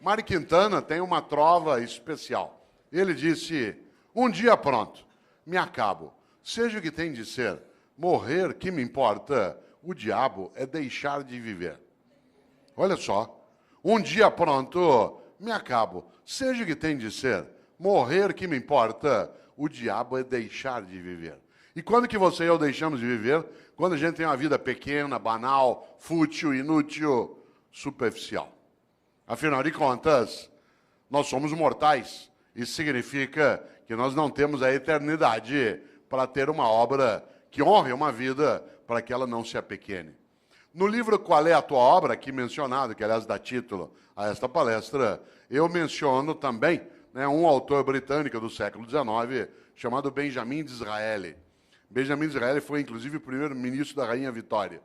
Mário Quintana tem uma trova especial. Ele disse, um dia pronto, me acabo. Seja o que tem de ser, morrer que me importa, o diabo é deixar de viver. Olha só, um dia pronto, me acabo. Seja o que tem de ser, morrer que me importa, o diabo é deixar de viver. E quando que você e eu deixamos de viver? Quando a gente tem uma vida pequena, banal, fútil, inútil, superficial. Afinal de contas, nós somos mortais. Isso significa que nós não temos a eternidade para ter uma obra que honre uma vida para que ela não se apequene. No livro Qual é a Tua Obra, aqui mencionado, que aliás dá título a esta palestra, eu menciono também um autor britânico do século XIX, chamado Benjamin Disraeli. Benjamin Disraeli foi, inclusive, o primeiro-ministro da Rainha Vitória.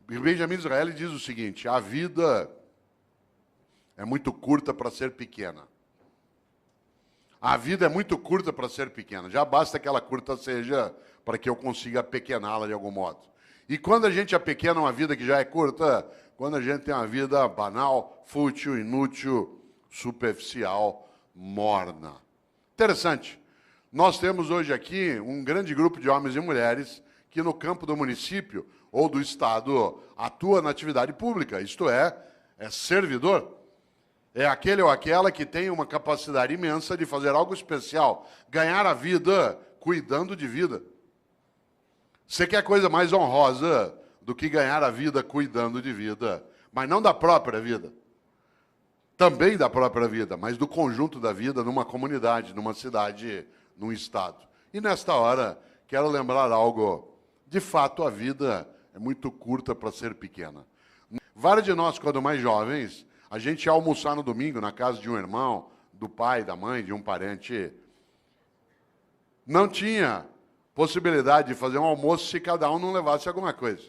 Benjamin Disraeli diz o seguinte, a vida é muito curta para ser pequena. A vida é muito curta para ser pequena. Já basta que ela curta seja para que eu consiga apequená-la de algum modo. E quando a gente apequena uma vida que já é curta, quando a gente tem uma vida banal, fútil, inútil, superficial, morna. Interessante. Nós temos hoje aqui um grande grupo de homens e mulheres que no campo do município ou do estado atua na atividade pública, isto é servidor. É aquele ou aquela que tem uma capacidade imensa de fazer algo especial, ganhar a vida cuidando de vida. Você quer coisa mais honrosa do que ganhar a vida cuidando de vida, mas não da própria vida. Também da própria vida, mas do conjunto da vida numa comunidade, numa cidade, num estado. E nesta hora, quero lembrar algo. De fato, a vida é muito curta para ser pequena. Vários de nós, quando mais jovens, a gente ia almoçar no domingo na casa de um irmão, do pai, da mãe, de um parente. Não tinha possibilidade de fazer um almoço se cada um não levasse alguma coisa.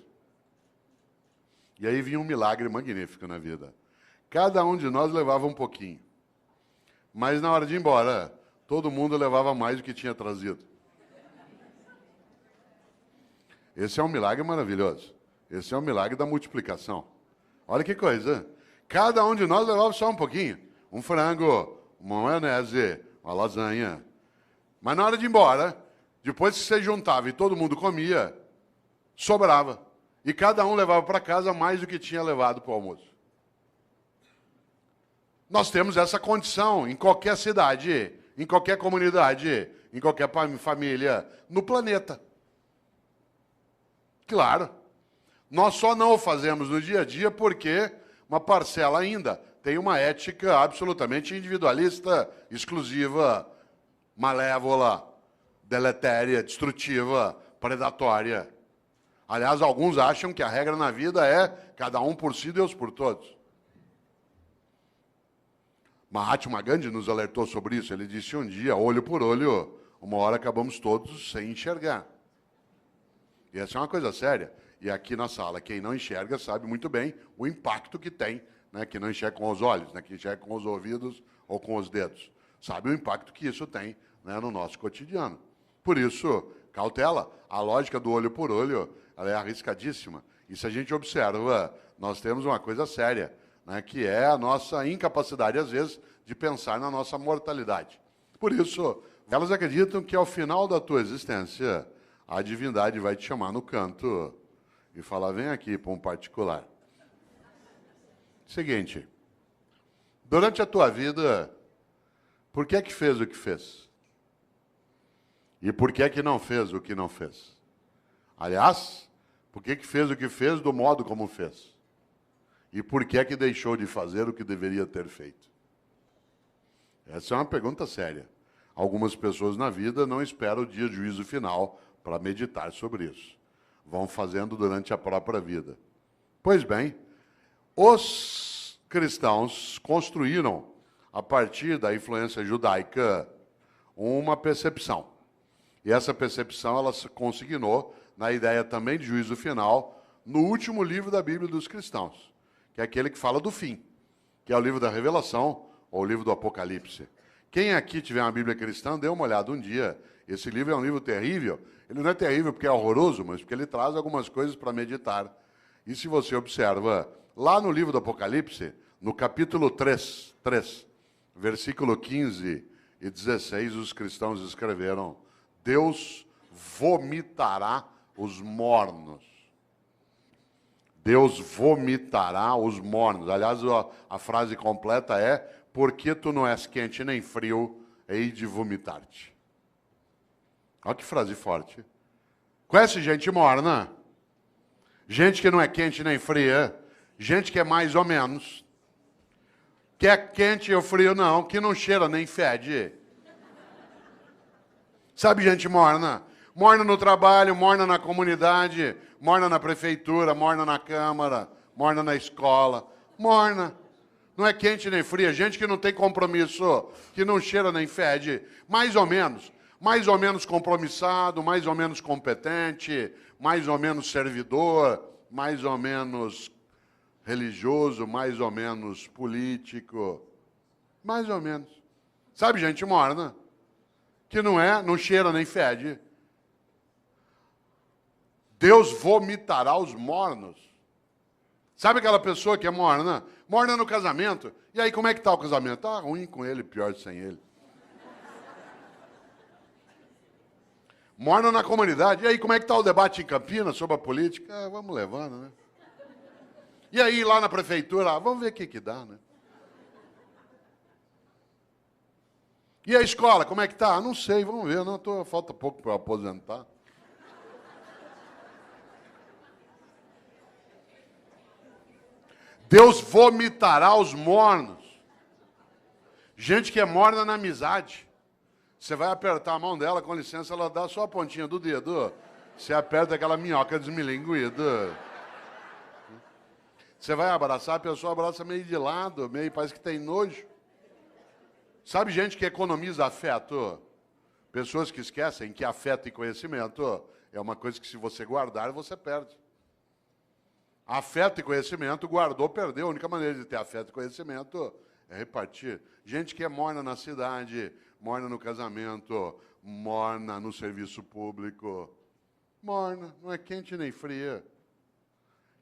E aí vinha um milagre magnífico na vida. Cada um de nós levava um pouquinho. Mas na hora de ir embora, todo mundo levava mais do que tinha trazido. Esse é um milagre maravilhoso. Esse é um milagre da multiplicação. Olha que coisa. Cada um de nós levava só um pouquinho. Um frango, uma maionese, uma lasanha. Mas na hora de ir embora, depois que você juntava e todo mundo comia, sobrava. E cada um levava para casa mais do que tinha levado para o almoço. Nós temos essa condição em qualquer cidade, em qualquer comunidade, em qualquer família, no planeta. Claro. Nós só não o fazemos no dia a dia porque uma parcela ainda tem uma ética absolutamente individualista, exclusiva, malévola, deletéria, destrutiva, predatória. Aliás, alguns acham que a regra na vida é cada um por si, Deus por todos. Mahatma Gandhi nos alertou sobre isso. Ele disse um dia, olho por olho, uma hora acabamos todos sem enxergar. E essa é uma coisa séria. E aqui na sala, quem não enxerga sabe muito bem o impacto que tem, que não enxerga com os olhos, que enxerga com os ouvidos ou com os dedos. Sabe o impacto que isso tem no nosso cotidiano. Por isso, cautela. A lógica do olho por olho ela é arriscadíssima. E se a gente observa, nós temos uma coisa séria, que é a nossa incapacidade, às vezes, de pensar na nossa mortalidade. Por isso, elas acreditam que ao final da tua existência, a divindade vai te chamar no canto e falar, vem aqui para um particular. Seguinte, durante a tua vida, por que é que fez o que fez? E por que é que não fez o que não fez? Aliás, por que é que fez o que fez do modo como fez? E por que é que deixou de fazer o que deveria ter feito? Essa é uma pergunta séria. Algumas pessoas na vida não esperam o dia de juízo final para meditar sobre isso. Vão fazendo durante a própria vida. Pois bem, os cristãos construíram, a partir da influência judaica, uma percepção. E essa percepção ela se consignou na ideia também de juízo final no último livro da Bíblia dos cristãos, que é aquele que fala do fim, que é o livro da Revelação ou o livro do Apocalipse. Quem aqui tiver uma Bíblia cristã, dê uma olhada um dia. Esse livro é um livro terrível. Ele não é terrível porque é horroroso, mas porque ele traz algumas coisas para meditar. E se você observa, lá no livro do Apocalipse, No capítulo 3, versículo 15 e 16, os cristãos escreveram: Deus vomitará os mornos. Deus vomitará os mornos. Aliás, a frase completa é: porque tu não és quente nem frio, hei de vomitar-te. Olha que frase forte. Conhece gente morna? Gente que não é quente nem fria. Gente que é mais ou menos. Que é quente ou frio, não. Que não cheira nem fede. Sabe gente morna? Morna no trabalho, morna na comunidade, morna na prefeitura, morna na Câmara, morna na escola. Morna. Não é quente nem fria. Gente que não tem compromisso, que não cheira nem fede. Mais ou menos. Mais ou menos compromissado, mais ou menos competente, mais ou menos servidor, mais ou menos religioso, mais ou menos político. Mais ou menos. Sabe gente morna? Que não cheira nem fede. Deus vomitará os mornos. Sabe aquela pessoa que é morna? Morna no casamento. E aí, como é que está o casamento? Ah, ruim com ele, pior sem ele. Morna na comunidade. E aí, como é que está o debate em Campinas sobre a política? Ah, vamos levando, né? E aí, lá na prefeitura, vamos ver o que dá, né? E a escola, como é que está? Não sei, vamos ver. Não, falta pouco para eu aposentar. Deus vomitará os mornos. Gente que é morna na amizade. Você vai apertar a mão dela, com licença, ela dá só a pontinha do dedo. Você aperta aquela minhoca desmilinguida. Você vai abraçar, a pessoa abraça meio de lado, meio parece que tem nojo. Sabe gente que economiza afeto? Pessoas que esquecem que afeto e conhecimento é uma coisa que se você guardar, você perde. Afeto e conhecimento, guardou, perdeu. A única maneira de ter afeto e conhecimento é repartir. Gente que é morna na cidade, morna no casamento, morna no serviço público. Morna, não é quente nem fria.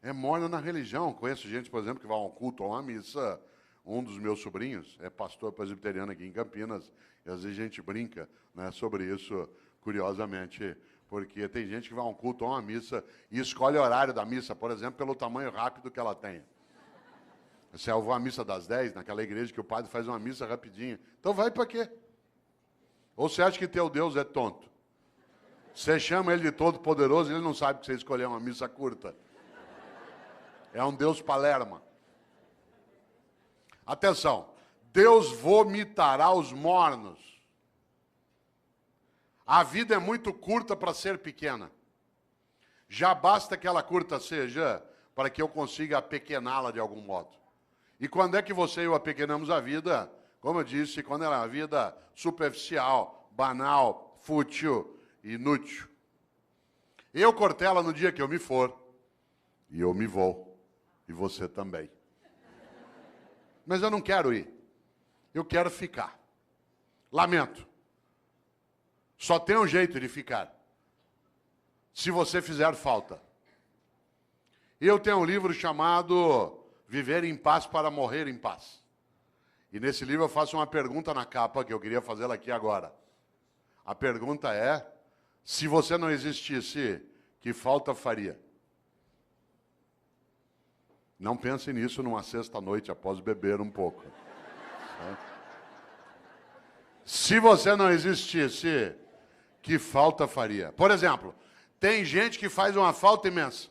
É morna na religião. Conheço gente, por exemplo, que vai a um culto ou a uma missa. Um dos meus sobrinhos é pastor presbiteriano aqui em Campinas. E às vezes a gente brinca, né, sobre isso, curiosamente. Porque tem gente que vai a um culto ou a uma missa e escolhe o horário da missa, por exemplo, pelo tamanho rápido que ela tem. Se eu vou à missa das 10, naquela igreja que o padre faz uma missa rapidinho. Então vai para quê? Ou você acha que teu Deus é tonto? Você chama ele de todo-poderoso e ele não sabe que você escolheu uma missa curta. É um Deus palerma. Atenção. Deus vomitará os mornos. A vida é muito curta para ser pequena. Já basta que ela curta seja para que eu consiga apequená-la de algum modo. E quando é que você e eu apequenamos a vida? Como eu disse, quando ela é uma vida superficial, banal, fútil, inútil. Eu, Cortella, no dia que eu me for, e eu me vou, e você também. Mas eu não quero ir. Eu quero ficar. Lamento. Só tem um jeito de ficar. Se você fizer falta. Eu tenho um livro chamado Viver em Paz para Morrer em Paz. E nesse livro eu faço uma pergunta na capa, que eu queria fazê-la aqui agora. A pergunta é, se você não existisse, que falta faria? Não pense nisso numa sexta-noite, após beber um pouco. Se você não existisse, que falta faria? Por exemplo, tem gente que faz uma falta imensa.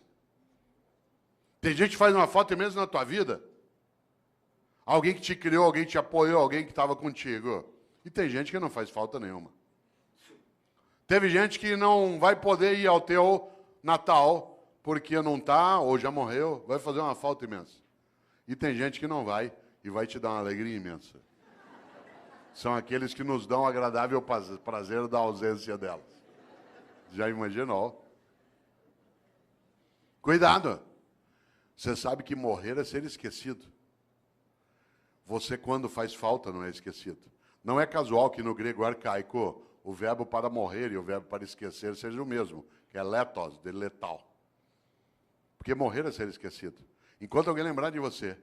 Tem gente que faz uma falta imensa na tua vida. Alguém que te criou, alguém que te apoiou, alguém que estava contigo. E tem gente que não faz falta nenhuma. Teve gente que não vai poder ir ao teu Natal, porque não está, ou já morreu, vai fazer uma falta imensa. E tem gente que não vai, e vai te dar uma alegria imensa. São aqueles que nos dão o agradável prazer da ausência delas. Já imaginou? Cuidado! Você sabe que morrer é ser esquecido. Você, quando faz falta, não é esquecido. Não é casual que no grego arcaico o verbo para morrer e o verbo para esquecer seja o mesmo, que é letos, de letal. Porque morrer é ser esquecido. Enquanto alguém lembrar de você,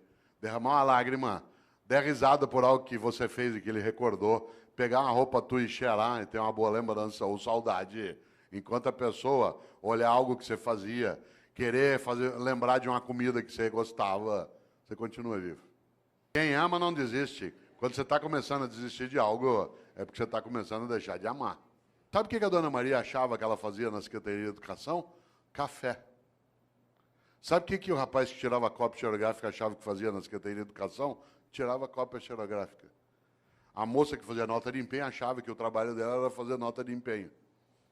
derramar uma lágrima, der risada por algo que você fez e que ele recordou, pegar uma roupa tua e cheirar e ter uma boa lembrança ou saudade, enquanto a pessoa olhar algo que você fazia, querer lembrar de uma comida que você gostava, você continua vivo. Quem ama não desiste. Quando você está começando a desistir de algo, é porque você está começando a deixar de amar. Sabe o que a dona Maria achava que ela fazia na Secretaria de Educação? Café. Sabe o que o rapaz que tirava cópia xerográfica achava que fazia na Secretaria de Educação? Tirava cópia xerográfica. A moça que fazia nota de empenho achava que o trabalho dela era fazer nota de empenho.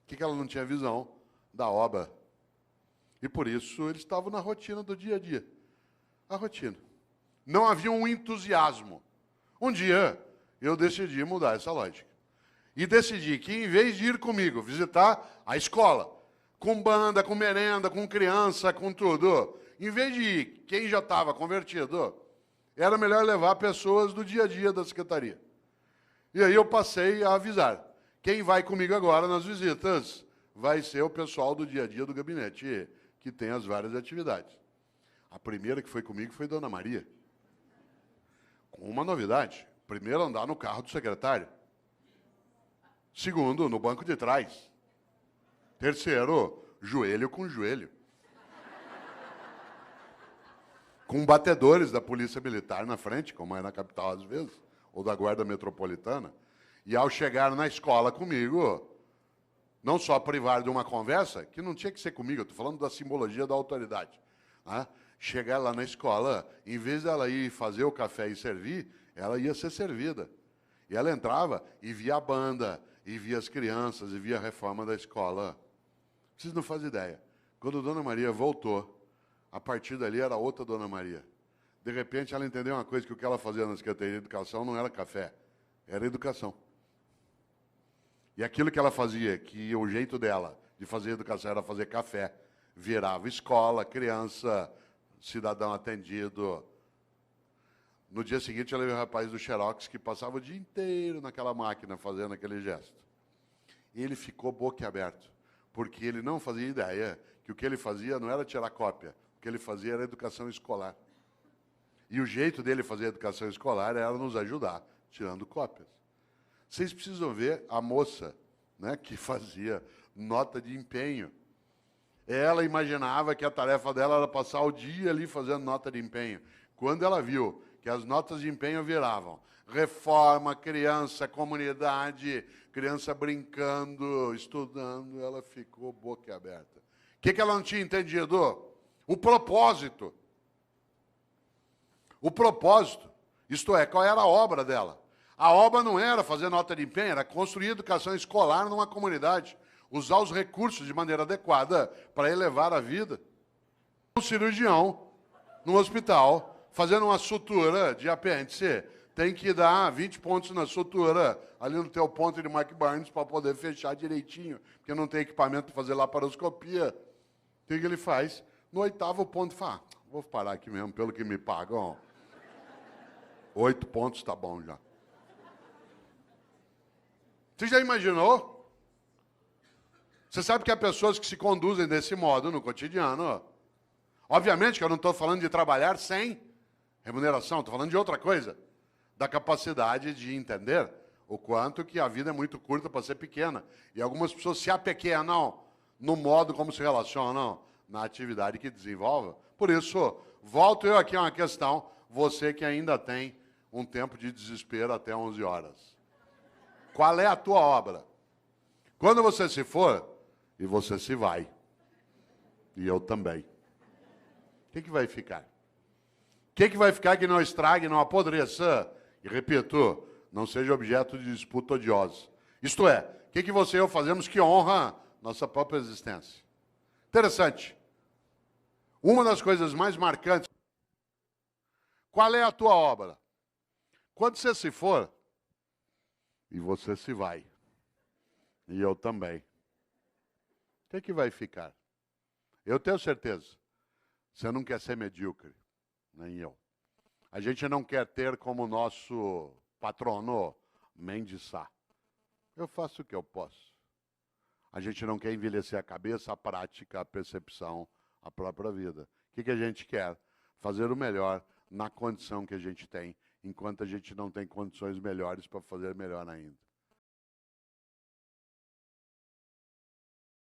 O que ela não tinha visão? Da obra. E por isso eles estavam na rotina do dia a dia. A rotina. Não havia um entusiasmo. Um dia eu decidi mudar essa lógica. E decidi que, em vez de ir comigo visitar a escola, com banda, com merenda, com criança, com tudo, em vez de ir quem já estava convertido, era melhor levar pessoas do dia a dia da secretaria. E aí eu passei a avisar. Quem vai comigo agora nas visitas vai ser o pessoal do dia a dia do gabinete, que tem as várias atividades. A primeira que foi comigo foi Dona Maria. Com uma novidade. Primeiro, andar no carro do secretário. Segundo, no banco de trás. Terceiro, joelho com joelho. Com batedores da Polícia Militar na frente, como é na capital às vezes, ou da Guarda Metropolitana. E ao chegar na escola comigo, não só privar de uma conversa, que não tinha que ser comigo, eu estou falando da simbologia da autoridade. Né? Chegar lá na escola, em vez dela ir fazer o café e servir, ela ia ser servida. E ela entrava e via a banda, e via as crianças, e via a reforma da escola. Vocês não fazem ideia. Quando a Dona Maria voltou, a partir dali era outra Dona Maria. De repente, ela entendeu uma coisa, que o que ela fazia na Secretaria de Educação não era café, era educação. E aquilo que ela fazia, que o jeito dela de fazer educação era fazer café, virava escola, criança, cidadão atendido. No dia seguinte, eu levei o rapaz do Xerox, que passava o dia inteiro naquela máquina, fazendo aquele gesto. E ele ficou boquiaberto, porque ele não fazia ideia que o que ele fazia não era tirar cópia, o que ele fazia era educação escolar. E o jeito dele fazer educação escolar era nos ajudar, tirando cópias. Vocês precisam ver a moça, né, que fazia nota de empenho. Ela imaginava que a tarefa dela era passar o dia ali fazendo nota de empenho. Quando ela viu que as notas de empenho viravam reforma, criança, comunidade, criança brincando, estudando, ela ficou boquiaberta. O que ela não tinha entendido? O propósito. O propósito, isto é, qual era a obra dela? A obra não era fazer nota de empenho, era construir educação escolar numa comunidade, usar os recursos de maneira adequada para elevar a vida. Um cirurgião, no hospital, fazendo uma sutura de apêndice, tem que dar 20 pontos na sutura, ali no teu ponto de Mark Barnes, para poder fechar direitinho, porque não tem equipamento para fazer laparoscopia. O que ele faz? No 8º ponto, fala, vou parar aqui mesmo, pelo que me pagam. 8 pontos está bom já. Você já imaginou? Você sabe que há pessoas que se conduzem desse modo no cotidiano. Obviamente que eu não estou falando de trabalhar sem remuneração, estou falando de outra coisa. Da capacidade de entender o quanto que a vida é muito curta para ser pequena. E algumas pessoas se apequenam no modo como se relacionam na atividade que desenvolvem. Por isso, volto eu aqui a uma questão, você que ainda tem um tempo de desespero até 11 horas. Qual é a tua obra? Quando você se for, e você se vai, e eu também, o que vai ficar? O que vai ficar que não estrague, não apodreça? E repito, não seja objeto de disputa odiosa. Isto é, o que você e eu fazemos que honra nossa própria existência? Interessante. Uma das coisas mais marcantes. Qual é a tua obra? Quando você se for, e você se vai, e eu também, o que vai ficar? Eu tenho certeza, você não quer ser medíocre, nem eu. A gente não quer ter como nosso patrono Mendes Sá. Eu faço o que eu posso. A gente não quer envelhecer a cabeça, a prática, a percepção, a própria vida. O que a gente quer? Fazer o melhor na condição que a gente tem, enquanto a gente não tem condições melhores para fazer melhor ainda.